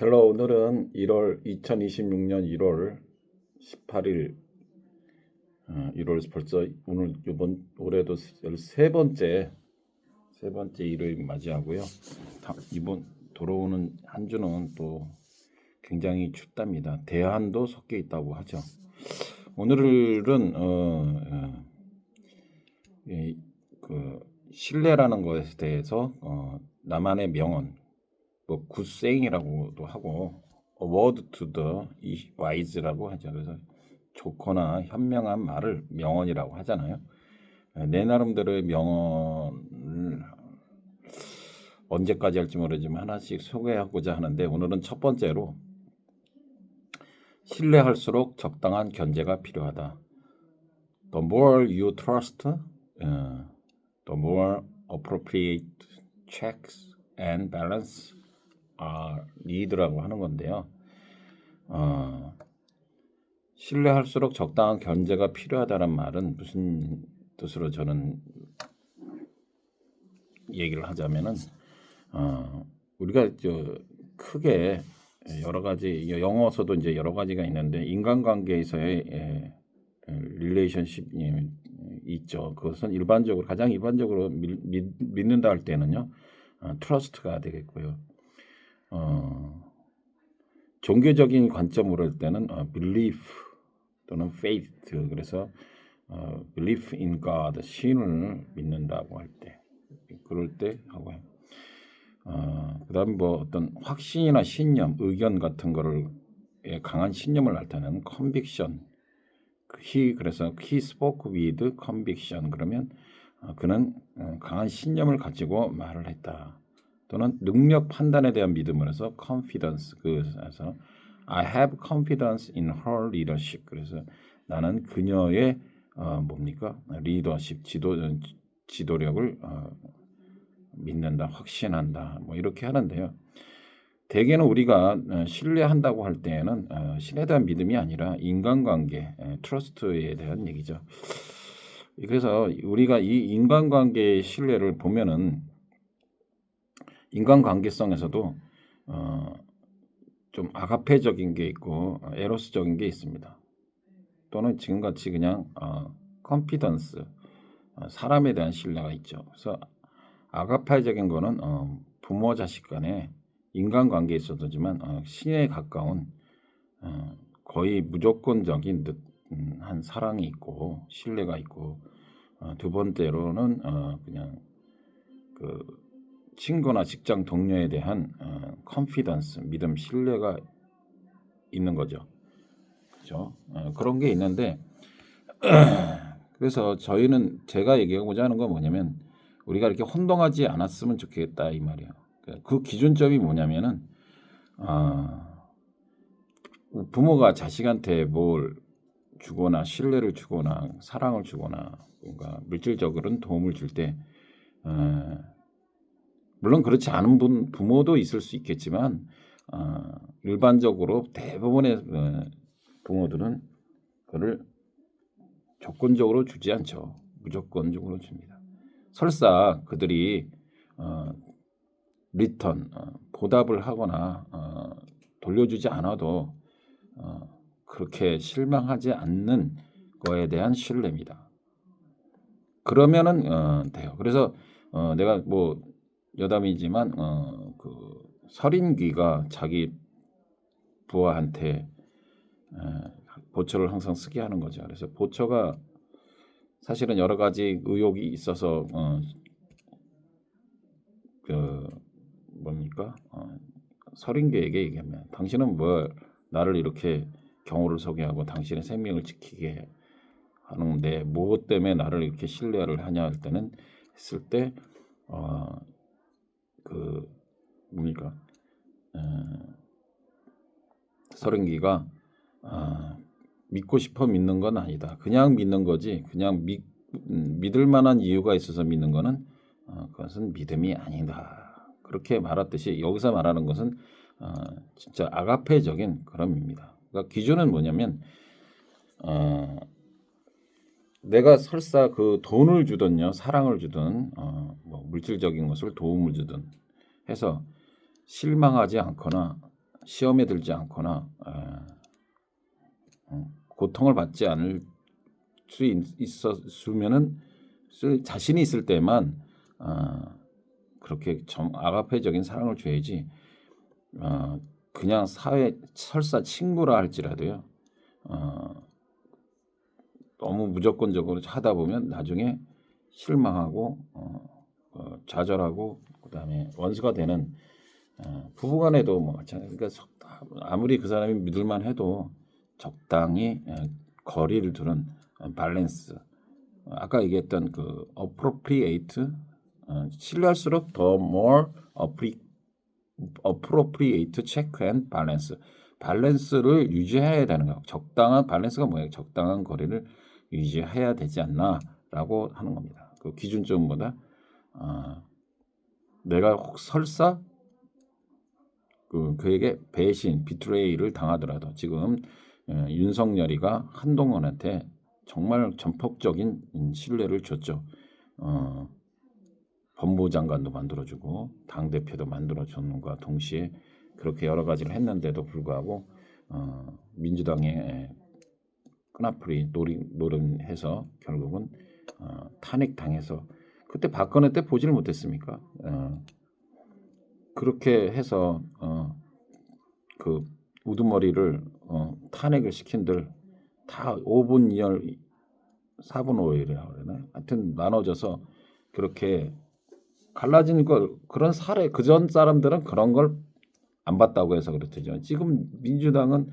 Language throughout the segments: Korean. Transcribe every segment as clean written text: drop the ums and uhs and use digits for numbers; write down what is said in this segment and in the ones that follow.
헬로 오늘은 2026년 1월 18일 1월 벌써 오늘 이번 올해도 13번째 일요일 맞이하고요. 이번 돌아오는 한 주는 또 굉장히 춥답니다. 대한도 섞여 있다고 하죠. 오늘은 신뢰라는 것에 대해서 나만의 명언, 뭐 굿세잉이라고도 하고 word to the wise라고 하죠. 그래서 좋거나 현명한 말을 명언이라고 하잖아요. 내 나름대로의 명언을 언제까지 할지 모르지만 하나씩 소개하고자 하는데, 오늘은 첫 번째로 신뢰할수록 적당한 견제가 필요하다. The more you trust, the more appropriate checks and balance need라고 하는 건데요. 신뢰할수록 적당한 견제가 필요하다는 말은 무슨 뜻으로 저는 얘기를 하자면은 우리가 크게 여러 가지, 영어서도 이제 여러 가지가 있는데 인간관계에서의 릴레이션십이 있죠. 그것은 가장 일반적으로 믿는다 할 때는요, 트러스트가 되겠고요. 종교적인 관점으로 할 때는 belief 또는 faith, 그래서 belief in God, 신을 믿는다고 할 때, 그럴 때 하고요. 그다음 뭐 어떤 확신이나 신념, 의견 같은 거를 강한 신념을 나타내는 conviction. 그래서 he spoke with conviction. 그러면 그는 강한 신념을 가지고 말을 했다. 또는 능력 판단에 대한 믿음을 해서 confidence. 그래서 I have confidence in her leadership. 그래서 나는 그녀의 리더십, 지도력을 믿는다, 확신한다, 뭐 이렇게 하는데요. 대개는 우리가 신뢰한다고 할 때에는 신에 대한 믿음이 아니라 인간관계, 트러스트에 대한 얘기죠. 그래서 우리가 이 인간관계의 신뢰를 보면은 인간관계성에서도 좀 아가페적인 게 있고 에로스적인 게 있습니다. 또는 지금같이 그냥 컨피던스, 사람에 대한 신뢰가 있죠. 그래서 아가페적인 거는 부모 자식 간의 인간관계에 있어도지만 신에 가까운 거의 무조건적인 한 사랑이 있고 신뢰가 있고, 두 번째로는 그냥 그 친구나 직장 동료에 대한 컨피던스, 믿음, 신뢰가 있는 거죠. 그렇죠? 그런 게 있는데 그래서 제가 얘기하고자 하는 건 뭐냐면, 우리가 이렇게 혼동하지 않았으면 좋겠다 이 말이에요. 그 기준점이 뭐냐면은 부모가 자식한테 뭘 주거나 신뢰를 주거나 사랑을 주거나 뭔가 물질적으로는 도움을 줄 때, 물론 그렇지 않은 부모도 있을 수 있겠지만 일반적으로 대부분의 부모들은 그를 조건적으로 주지 않죠. 무조건적으로 줍니다. 설사 그들이 리턴, 보답을 하거나 돌려주지 않아도 그렇게 실망하지 않는 거에 대한 신뢰입니다. 그러면은 돼요. 그래서 내가 뭐 여담이지만 그 서린귀가 자기 부하한테 보초를 항상 쓰게 하는 거죠. 그래서 보초가 사실은 여러 가지 의혹이 있어서 서린귀에게 얘기하면, 당신은 뭐 나를 이렇게 경호를 서게 하고 당신의 생명을 지키게 하는데 무엇 때문에 나를 이렇게 신뢰를 하냐 했을 때 서른기가 믿고 싶어 믿는 건 아니다. 그냥 믿는 거지. 그냥 믿을 만한 이유가 있어서 믿는 거는 그것은 믿음이 아니다. 그렇게 말했듯이 여기서 말하는 것은 진짜 아가페적인 그런 의미입니다. 그러니까 기준은 뭐냐면, 내가 설사 그 돈을 주든요, 사랑을 주든 뭐 물질적인 것을 도움을 주든 해서 실망하지 않거나 시험에 들지 않거나 고통을 받지 않을 수 있었으면은 자신이 있을 때만 그렇게 아가페적인 사랑을 줘야지 그냥 사회 설사 친구라 할지라도요 너무 무조건적으로 하다 보면 나중에 실망하고 좌절하고 그다음에 원수가 되는 부부간에도 뭐 마찬가지. 그러니까 아무리 그 사람이 믿을만 해도 적당히 거리를 두는 밸런스. 아까 얘기했던 그 appropriate 신뢰할수록 더 more appropriate check and balance. 밸런스를 유지해야 되는 거예요. 적당한 밸런스가 뭐예요? 적당한 거리를 유지해야 되지 않나라고 하는 겁니다. 그 기준점보다 내가 설사 그에게 배신, 비트레이를 당하더라도 지금 윤석열이가 한동훈한테 정말 전폭적인 신뢰를 줬죠. 법무장관도 만들어주고 당대표도 만들어주는 것과 동시에 그렇게 여러 가지를 했는데도 불구하고 민주당의 끈앞풀이 노름해서 결국은 탄핵당해서 그때 박근혜 때 보지를 못했습니까? 그렇게 해서 그 우두머리를 탄핵을 시킨들 다 5분 2열 4분 5일이라고 그러나요? 하여튼 나눠져서 그렇게 갈라진 걸 그런 사례 그전 사람들은 그런 걸 안 봤다고 해서 그렇죠. 지금 민주당은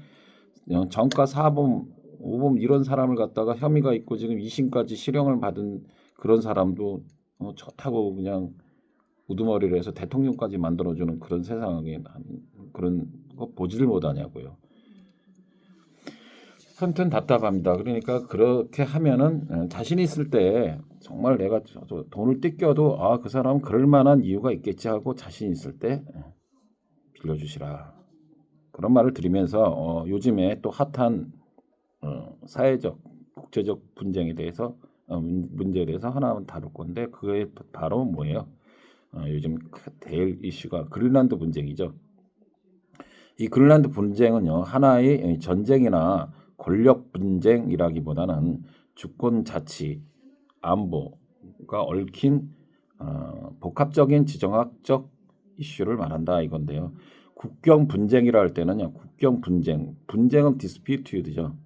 정가 4범 5범 이런 사람을 갖다가 혐의가 있고 지금 2심까지 실형을 받은 그런 사람도 좋다고 그냥 우두머리를 해서 대통령까지 만들어주는 그런 세상에 그런 거 보지를 못하냐고요. 아무튼 답답합니다. 그러니까 그렇게 하면은 자신이 있을 때 정말 내가 돈을 뜯겨도 그 사람은 그럴 만한 이유가 있겠지 하고 자신 있을 때 빌려주시라. 그런 말을 드리면서 요즘에 또 핫한 사회적 국제적 분쟁에 대해서 문제에 대해서 하나 다룰 건데 그게 바로 뭐예요? 요즘 제일 이슈가 그린란드 분쟁이죠. 이 그린란드 분쟁은요 하나의 전쟁이나 권력 분쟁이라기보다는 주권 자치, 안보가 얽힌 복합적인 지정학적 이슈를 말한다 이건데요. 국경 분쟁이라 할 때는요 국경 분쟁은 디스피튜드죠.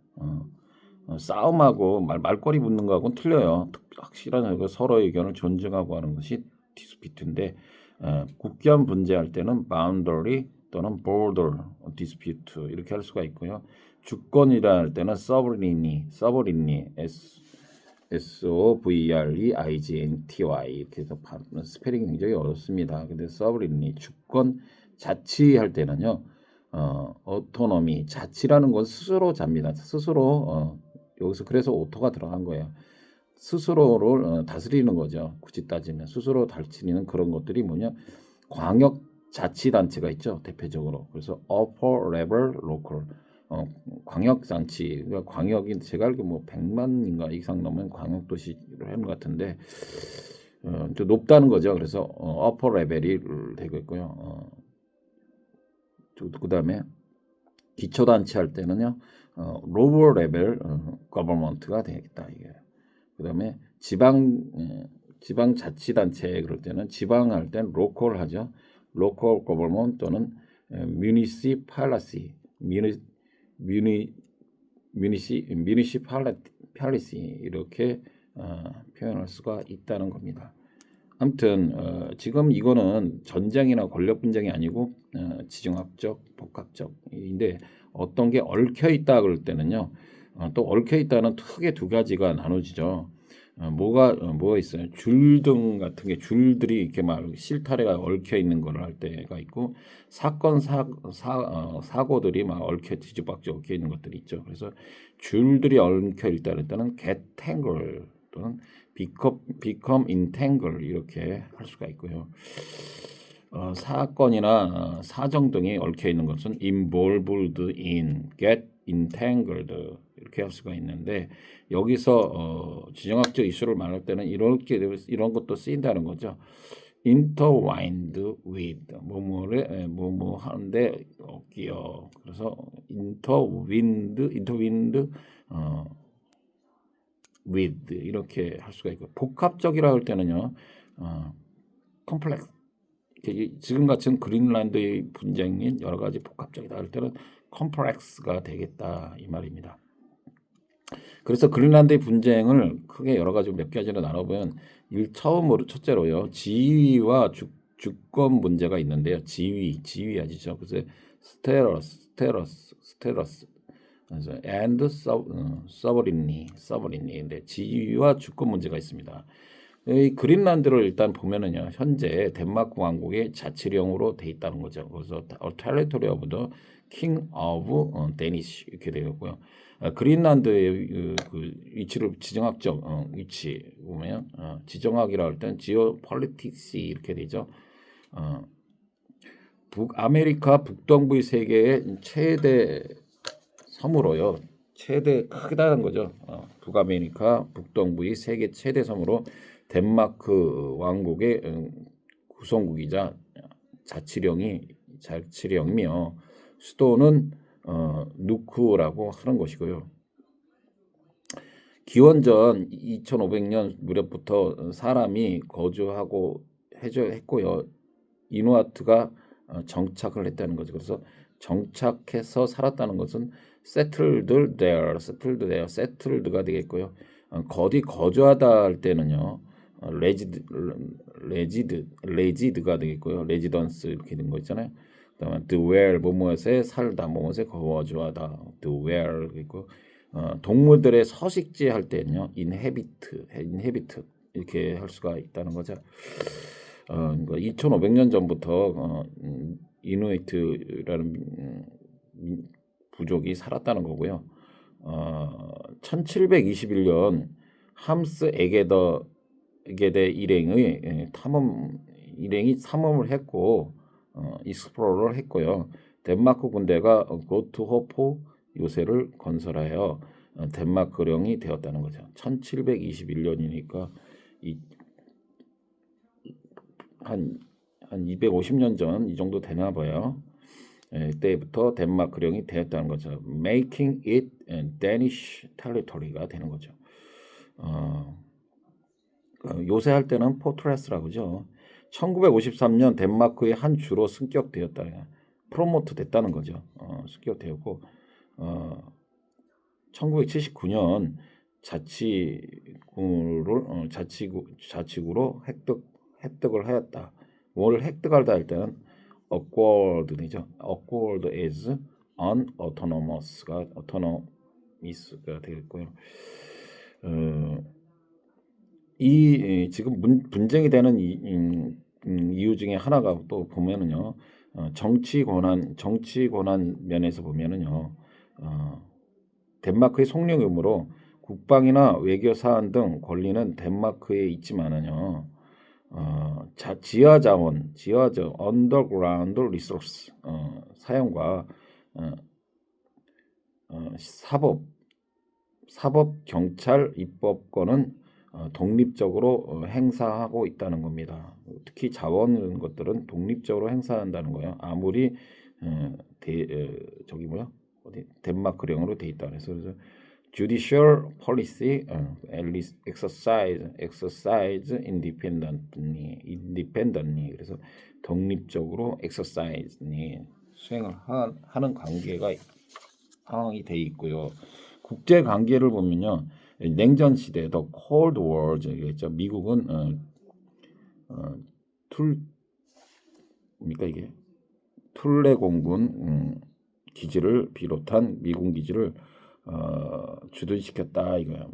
싸움하고 말꼬리 붙는 거하고는 틀려요. 확실한 서로의 의견을 존중하고 하는 것이 디스피트인데 국경 분쟁할 때는 boundary 또는 border dispute 이렇게 할 수가 있고요. 주권이라 할 때는 sovereignty S-O-V-R-E-I-G-N-T-Y 이렇게 해서 스페링이 굉장히 어렵습니다. 근데 sovereignty 주권 자치할 때는요 autonomy 자치라는 건 스스로 잡니다. 스스로 여기서 그래서 오토가 들어간 거예요. 스스로를 다스리는 거죠. 굳이 따지면 스스로 다스리는 그런 것들이 뭐냐 광역 자치단체가 있죠. 대표적으로 그래서 upper level local 광역단체 그러니까 광역이 제가 알기로 뭐 100만인가 이상 넘은 광역도시를 하는 것 같은데 좀 높다는 거죠. 그래서 upper level이 되고 있고요. 그 다음에 기초단체 할 때는요 lower level government가 되겠다 이게. 그다음에 지방자치단체 그럴 때는 지방할 때는 local 하죠. local government 또는 municipality 이렇게 표현할 수가 있다는 겁니다. 아무튼 지금 이거는 전쟁이나 권력 분쟁이 아니고 지정학적 복합적인데 어떤 게 얽혀 있다 그럴 때는요 또 얽혀 있다는 크게 두 가지가 나눠지죠. 뭐가 있어요? 줄등 같은 게 줄들이 이렇게 막 실타래가 얽혀 있는 거를 할 때가 있고 사고들이 막 얽혀 뒤집박죽 얽혀 있는 것들이 있죠. 그래서 줄들이 얽혀 있다는 때는 get tangled 또는 become entangled 이렇게 할 수가 있고요. 사건이나 사정 등이 얽혀 있는 것은 involved in, get entangled 이렇게 할 수가 있는데 여기서 지정학적 이슈를 말할 때는 이런 것도 쓰인다는 거죠. intertwined with 뭐뭐 하는데 끼어. 그래서 intertwined with 이렇게 할 수가 있고 복합적이라 할 때는요. 컴플렉스 지금 같은 그린란드의 분쟁인 여러 가지 복합적이다 할 때는 컴플렉스가 되겠다 이 말입니다. 그래서 그린란드의 분쟁을 크게 여러 가지 몇 가지로 나눠보면 처음으로 첫째로요 지위와 주권 문제가 있는데요. 지위 아시죠? 그래서 스테러스 and sovereignty 지위와 주권 문제가 있습니다. 이 그린란드를 일단 보면은요 현재 덴마크 왕국의 자치령으로 돼 있다는 거죠. 그래서 territory of the king of Danish 이렇게 되었고요. 그린란드의 그 위치를 지정학적 위치 보면 지정학이라 할 때는 geopolitics 이렇게 되죠. 북아메리카 북동부의 세계의 최대 섬으로요. 최대 크다는 거죠. 북아메리카 북동부의 세계 최대 섬으로 덴마크 왕국의 구성국이자 자치령이며 수도는 누크라고 하는 것이고요. 기원전 2500년 무렵부터 사람이 거주하고 했고요. 이누아트가 정착을 했다는 거죠. 그래서 정착해서 살았다는 것은 settled가 되겠고요. 거주하다 할 때는요. 레지드가 되겠고요. 레지던스 이렇게 된 거 있잖아요. 그다음에 dwell 뭐뭐에 살다 뭐뭐에 거주하다 dwell 있고 동물들의 서식지 할 때는요. inhabit 이렇게 할 수가 있다는 거죠. 그러니까 2,500년 전부터 이누이트라는 부족이 살았다는 거고요. 1721년 함스 에게데 일행이 탐험을 했고 익스플로러를 했고요. 덴마크 군대가 고트호프 요새를 건설하여 덴마크령이 되었다는 거죠. 1721년이니까 한 250년 전 이 정도 되나 봐요. 때부터 덴마크령이 되었다는 거죠. Making it Danish territory가 되는 거죠. 요새 할 때는 포트레스라고 하죠. 1953년 덴마크의 한 주로 승격되었다. 프로모트 됐다는 거죠. 승격되었고 1979년 자치구로 획득을 하였다. 뭘 획득하다 할 때는 acquired죠. acquired as unautonomous가 autonomous가 되겠고요. 이 지금 분쟁이 되는 이유 중에 하나가 또 보면은요. 정치 권한 면에서 보면은요. 덴마크의 속령이므로 국방이나 외교 사안 등 권리는 덴마크에 있지만은요. 지하 underground resource 사용과 사법 경찰 입법권은 독립적으로 행사하고 있다는 겁니다. 특히 자원 이런 것들은 독립적으로 행사한다는 거예요. 아무리 덴마크령으로 돼 있다 그래서 judicial policy exercise independently 그래서 독립적으로 exercise니 수행을 하는 상황이 돼 있고요. 국제 관계를 보면요. 냉전 시대 더 Cold War죠. 미국은 툴레 공군 기지를 비롯한 미군 기지를 주둔시켰다 이거야.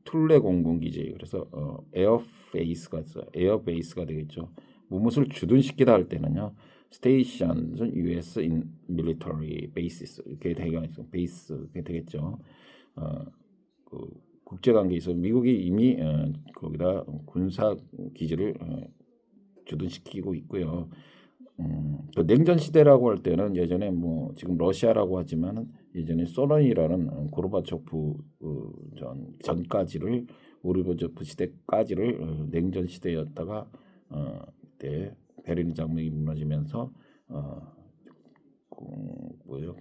툴레 공군 기지. 그래서 에어베이스가 되겠죠. 무엇을 주둔시키다 할 때는요. Stations U.S. in military bases 이렇게 되겠죠. 국제 관계에서 미국이 이미 거기다 군사 기지를 주둔시키고 있고요. 냉전 시대라고 할 때는 예전에 뭐 지금 러시아라고 하지만은 예전에 소련이라는 고르바초프 전까지를 고르바초프 시대까지를 냉전 시대였다가 때 베를린 장벽이 무너지면서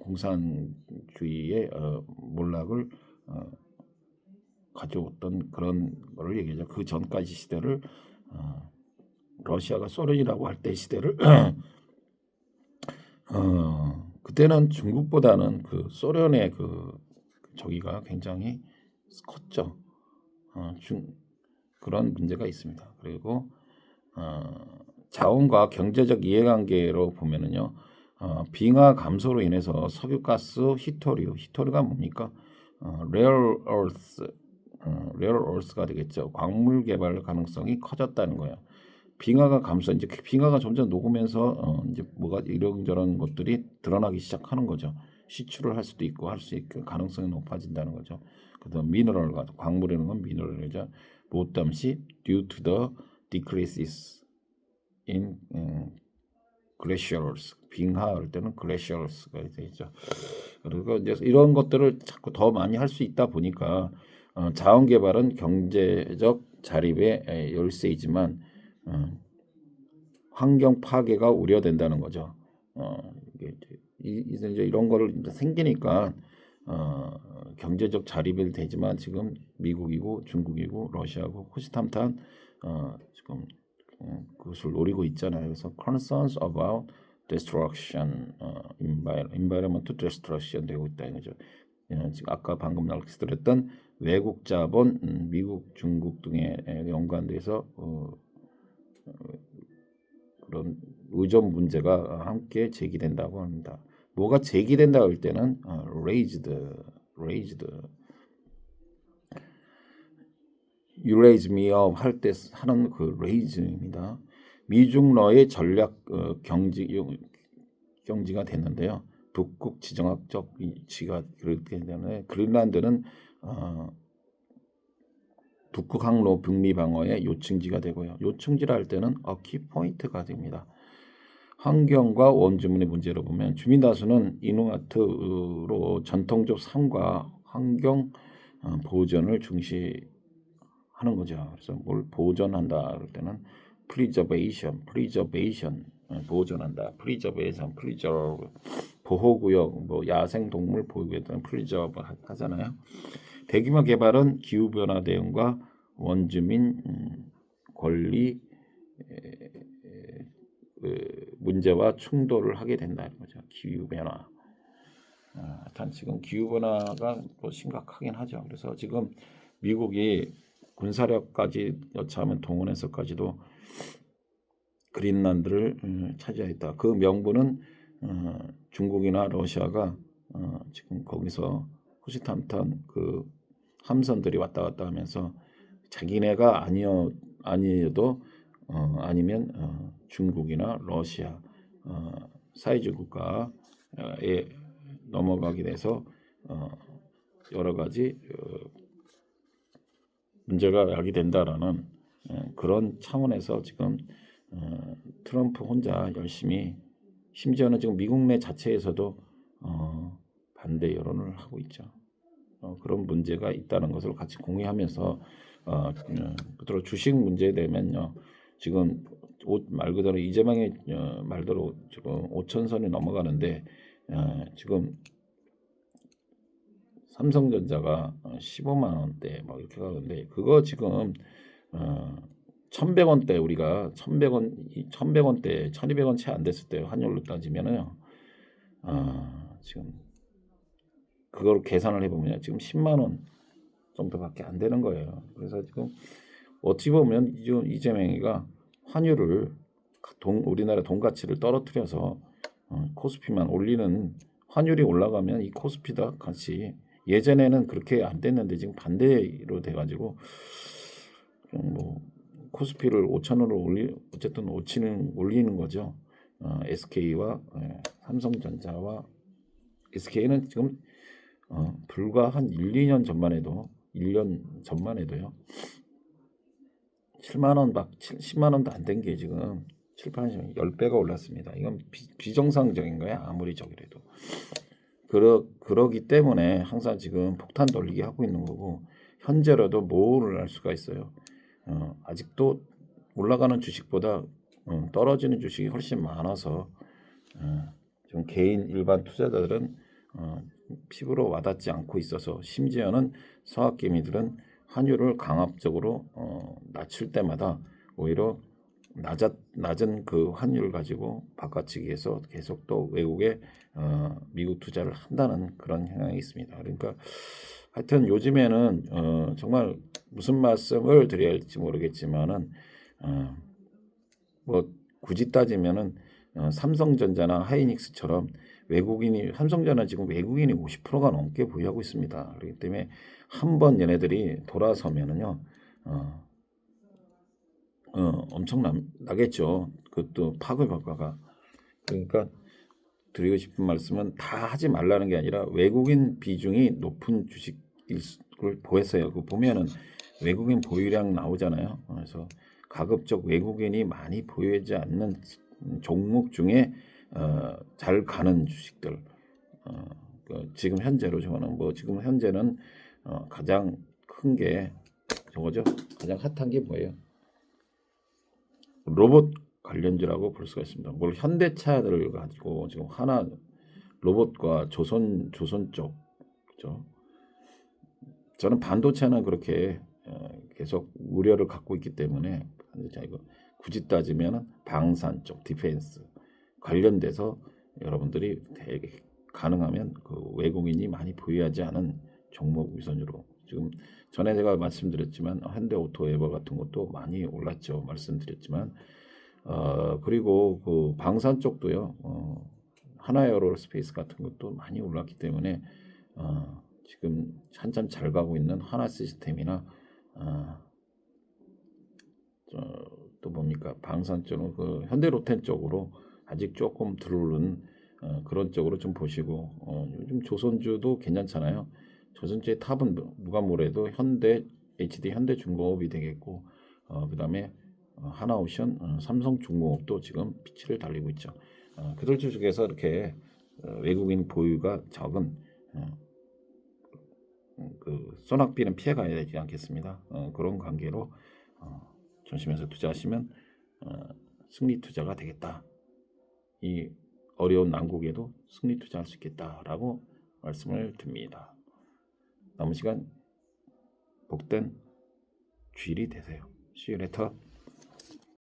공산주의의 몰락을 가져왔던 그런 거를 얘기하죠. 그 전까지 시대를 러시아가 소련이라고 할 때 시대를 그때는 중국보다는 그 소련의 그 저기가 굉장히 컸죠. 그런 문제가 있습니다. 그리고 자원과 경제적 이해관계로 보면은요, 빙하 감소로 인해서 석유가스, 히토류가 뭡니까? 레어 얼스가 되겠죠. 광물 개발 가능성이 커졌다는 거예요. 빙하가 감소, 이제 빙하가 점점 녹으면서 이제 뭐가 이런저런 것들이 드러나기 시작하는 거죠. 시추를 할 수도 있고 할 수 있고 가능성이 높아진다는 거죠. 그다음 미너럴과 광물이라는 건 미너럴이죠. 보탐시 due to the decreases in glaciers. 빙하할 때는 glaciers가 되죠. 그리고 이제 이런 것들을 자꾸 더 많이 할 수 있다 보니까 자원 개발은 경제적 자립의 열쇠이지만 환경 파괴가 우려된다는 거죠. 이제 이런 거를 이제 생기니까 경제적 자립이 되지만 지금 미국이고 중국이고 러시아고 호시탐탐 지금 그것을 노리고 있잖아요. 그래서 concerns about destruction, environmental destruction 되고 있다는 거죠. 지금 아까 방금 말씀드렸던 외국 자본, 미국, 중국 등의 연관돼서 그런 의존 문제가 함께 제기된다고 합니다. 뭐가 제기된다 할 때는 raised, you raise me up 할 때 하는 그 raise입니다. 미중러의 전략 경지가 됐는데요. 북극 지정학적 위치가 그렇기 때문에 그린란드는 북극 항로 북미 방어의 요충지가 되고요. 요충지라 할 때는 키포인트가 됩니다. 환경과 원주민의 문제로 보면 주민 다수는 이누아트로 전통적 삶과 환경 보존을 중시하는 거죠. 그래서 뭘 보존한다 그럴 때는 preservation 보존한다. preserve 보호구역, 뭐 야생동물 보호구역은 preserve 하잖아요. 대규모 개발은 기후변화 대응과 원주민 권리 문제와 충돌을 하게 된다는 거죠. 기후변화. 일단 지금 기후변화가 또 심각하긴 하죠. 그래서 지금 미국이 군사력까지 여차하면 동원해서까지도 그린란드를 차지했다. 그 명분은 중국이나 러시아가 지금 거기서 호시탐탐 그 함선들이 왔다 갔다 하면서 자기네가 아니어도 아니면 중국이나 러시아 사회주의 국가에 넘어가게 돼서 여러 가지 문제가 야기된다라는 그런 차원에서 지금 트럼프 혼자 열심히 심지어는 지금 미국 내 자체에서도 반대 여론을 하고 있죠. 그런 문제가 있다는 것을 같이 공유하면서 그대로 주식 문제에 되면요. 지금 말 그대로 이재명의 말대로 지금 5천선이 넘어가는데 지금 삼성전자가 15만 원대 막 이렇게 가는데 그거 지금 1,100원대 우리가 1,100원대 1,200원 채 안 됐을 때 환율로 따지면은요. 지금 그걸 계산을 해보면 지금 10만 원 정도밖에 안 되는 거예요. 그래서 지금 어찌 보면 이재명이가 환율을 우리나라 돈 가치를 떨어뜨려서 코스피만 올리는 환율이 올라가면 이 코스피다 같이 예전에는 그렇게 안 됐는데 지금 반대로 돼가지고 뭐 코스피를 5천원으로 어쨌든 올리는 거죠. SK와 삼성전자와 SK는 지금 불과 한 1-2년 전만 해도 1년 전만 해도요. 7만 원 10만 원도 안 된 게 지금 7-8년 10배가 올랐습니다. 이건 비정상적인 거야. 아무리 저기라도. 그러기 때문에 항상 지금 폭탄 돌리기 하고 있는 거고 현재라도 뭐를 할 수가 있어요. 아직도 올라가는 주식보다 떨어지는 주식이 훨씬 많아서 좀 개인 일반 투자자들은 피부로 와닿지 않고 있어서 심지어는 서학개미들은 환율을 강압적으로 낮출 때마다 오히려 낮은 그 환율을 가지고 바꿔치기해서 계속 또 외국에 미국 투자를 한다는 그런 현상이 있습니다. 그러니까 하여튼 요즘에는 정말 무슨 말씀을 드려야 할지 모르겠지만은 뭐 굳이 따지면은 삼성전자나 하이닉스처럼 삼성전자 지금 외국인이 50%가 넘게 보유하고 있습니다. 그렇기 때문에 한번 얘네들이 돌아서면은요, 엄청나겠죠. 그것도 파급 효과가. 그러니까 드리고 싶은 말씀은 다 하지 말라는 게 아니라 외국인 비중이 높은 주식을 보였어요. 그 보면은 외국인 보유량 나오잖아요. 그래서 가급적 외국인이 많이 보유하지 않는 종목 중에 잘 가는 주식들. 지금 현재로 저거는 지금 현재는 가장 큰 게 저거죠. 가장 핫한 게 뭐예요? 로봇 관련주라고 볼 수가 있습니다. 뭘 현대차들을 가지고 지금 하나 로봇과 조선 쪽, 그죠? 저는 반도체는 그렇게 계속 우려를 갖고 있기 때문에 이거 굳이 따지면 방산 쪽, 디펜스 관련돼서 여러분들이 되게 가능하면 그 외국인이 많이 보유하지 않은 종목 우선으로 지금 전에 제가 말씀드렸지만 현대오토에버 같은 것도 많이 올랐죠. 말씀드렸지만 그리고 그 방산 쪽도요. 하나에어로스페이스 같은 것도 많이 올랐기 때문에 지금 한참 잘 가고 있는 하나 시스템이나 또 뭡니까 방산 쪽은 그 현대로텐 쪽으로 아직 조금 들어오는 그런 쪽으로 좀 보시고 요즘 조선주도 괜찮잖아요. 조선주의 탑은 누가 뭐래도 HD 현대중공업이 되겠고 그다음에 하나오션, 삼성중공업도 지금 피치를 달리고 있죠. 그들 중에서 이렇게 외국인 보유가 적은 그 소낙비는 피해가야 되지 않겠습니다. 그런 관계로 조심해서 투자하시면 승리 투자가 되겠다. 이 어려운 난국에도 승리 투자할 수 있겠다라고 말씀을 드립니다. 남은 시간 복된 주일이 되세요. See you later.